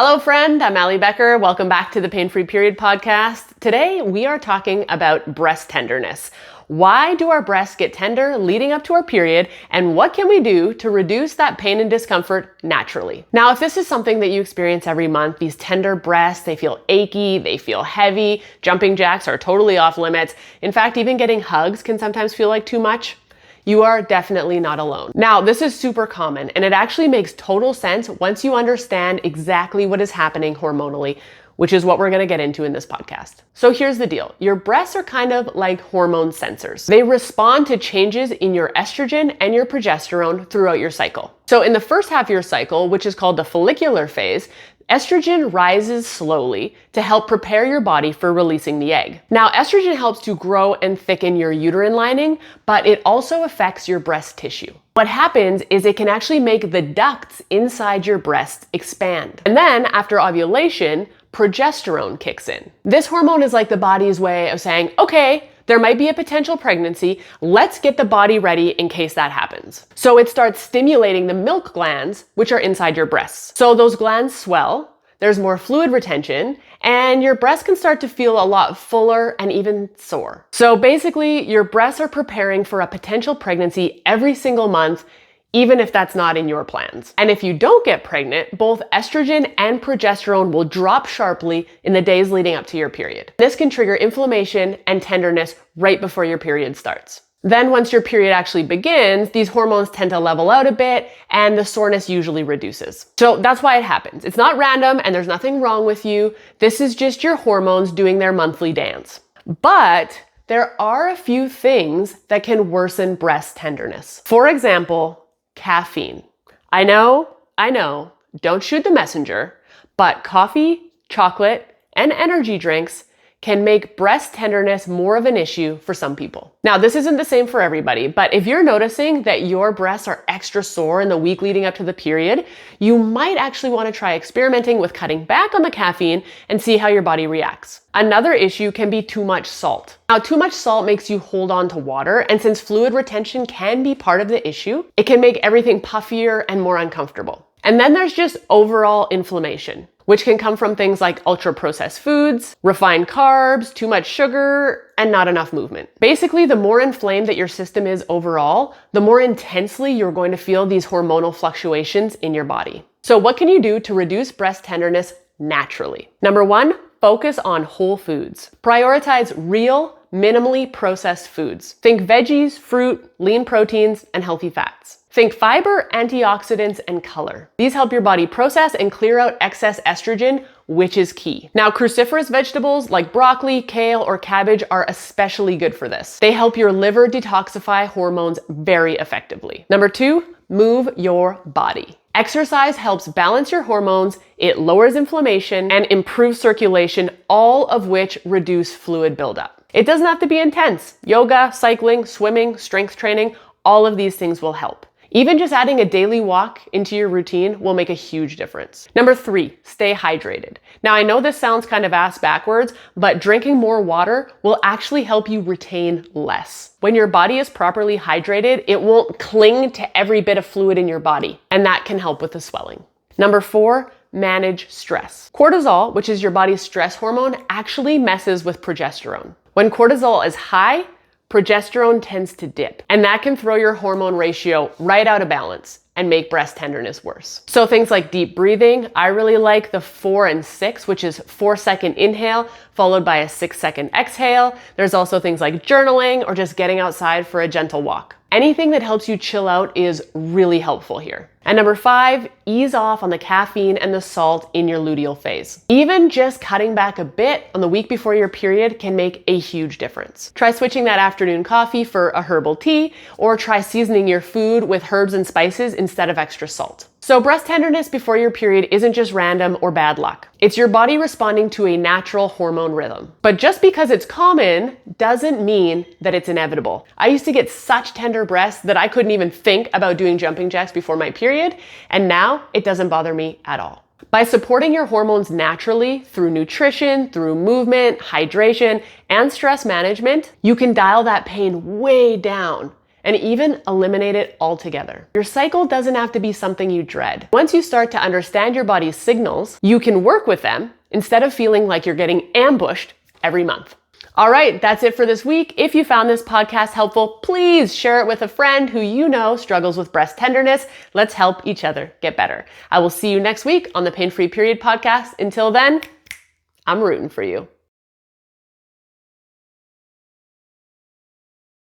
Hello friend, I'm Allie Becker. Welcome back to the Pain-Free Period podcast. Today we are talking about breast tenderness. Why do our breasts get tender leading up to our period, and what can we do to reduce that pain and discomfort naturally? Now, if this is something that you experience every month, these tender breasts, they feel achy, they feel heavy, jumping jacks are totally off limits. In fact, even getting hugs can sometimes feel like too much. You are definitely not alone. Now, this is super common, and it actually makes total sense once you understand exactly what is happening hormonally, which is what we're gonna get into in this podcast. So here's the deal. Your breasts are kind of like hormone sensors. They respond to changes in your estrogen and your progesterone throughout your cycle. So in the first half of your cycle, which is called the follicular phase, estrogen rises slowly to help prepare your body for releasing the egg. Now, estrogen helps to grow and thicken your uterine lining, but it also affects your breast tissue. What happens is it can actually make the ducts inside your breast expand. And then after ovulation, progesterone kicks in. This hormone is like the body's way of saying, okay, there might be a potential pregnancy. Let's get the body ready in case that happens. So it starts stimulating the milk glands, which are inside your breasts. So those glands swell, there's more fluid retention, and your breasts can start to feel a lot fuller and even sore. So basically, your breasts are preparing for a potential pregnancy every single month, even if that's not in your plans. And if you don't get pregnant, both estrogen and progesterone will drop sharply in the days leading up to your period. This can trigger inflammation and tenderness right before your period starts. Then once your period actually begins, these hormones tend to level out a bit and the soreness usually reduces. So that's why it happens. It's not random and there's nothing wrong with you. This is just your hormones doing their monthly dance. But there are a few things that can worsen breast tenderness. For example, caffeine. I know, don't shoot the messenger, but coffee, chocolate, and energy drinks can make breast tenderness more of an issue for some people. Now, this isn't the same for everybody, but if you're noticing that your breasts are extra sore in the week leading up to the period, you might actually want to try experimenting with cutting back on the caffeine and see how your body reacts. Another issue can be too much salt. Now, too much salt makes you hold on to water, and since fluid retention can be part of the issue, it can make everything puffier and more uncomfortable. And then there's just overall inflammation, which can come from things like ultra-processed foods, refined carbs, too much sugar, and not enough movement. Basically, the more inflamed that your system is overall, the more intensely you're going to feel these hormonal fluctuations in your body. So what can you do to reduce breast tenderness naturally? Number one, focus on whole foods. Prioritize real, minimally processed foods. Think veggies, fruit, lean proteins, and healthy fats. Think fiber, antioxidants, and color. These help your body process and clear out excess estrogen, which is key. Now, cruciferous vegetables like broccoli, kale, or cabbage are especially good for this. They help your liver detoxify hormones very effectively. Number two, move your body. Exercise helps balance your hormones, it lowers inflammation, and improves circulation, all of which reduce fluid buildup. It doesn't have to be intense. Yoga, cycling, swimming, strength training, all of these things will help. Even just adding a daily walk into your routine will make a huge difference. Number three, stay hydrated. Now, I know this sounds kind of ass backwards, but drinking more water will actually help you retain less. When your body is properly hydrated, it won't cling to every bit of fluid in your body, and that can help with the swelling. Number four, manage stress. Cortisol, which is your body's stress hormone, actually messes with progesterone. When cortisol is high, progesterone tends to dip, and that can throw your hormone ratio right out of balance and make breast tenderness worse. So things like deep breathing, I really like the 4 and 6, which is 4-second inhale followed by a 6-second exhale. There's also things like journaling or just getting outside for a gentle walk. Anything that helps you chill out is really helpful here. And number five, ease off on the caffeine and the salt in your luteal phase. Even just cutting back a bit on the week before your period can make a huge difference. Try switching that afternoon coffee for a herbal tea, or try seasoning your food with herbs and spices instead of extra salt. So breast tenderness before your period isn't just random or bad luck. It's your body responding to a natural hormone rhythm. But just because it's common doesn't mean that it's inevitable. I used to get such tender breasts that I couldn't even think about doing jumping jacks before my period, and now it doesn't bother me at all. By supporting your hormones naturally through nutrition, through movement, hydration, and stress management, you can dial that pain way down and even eliminate it altogether. Your cycle doesn't have to be something you dread. Once you start to understand your body's signals, you can work with them instead of feeling like you're getting ambushed every month. All right, that's it for this week. If you found this podcast helpful, please share it with a friend who you know struggles with breast tenderness. Let's help each other get better. I will see you next week on the Pain Free Period podcast. Until then, I'm rooting for you.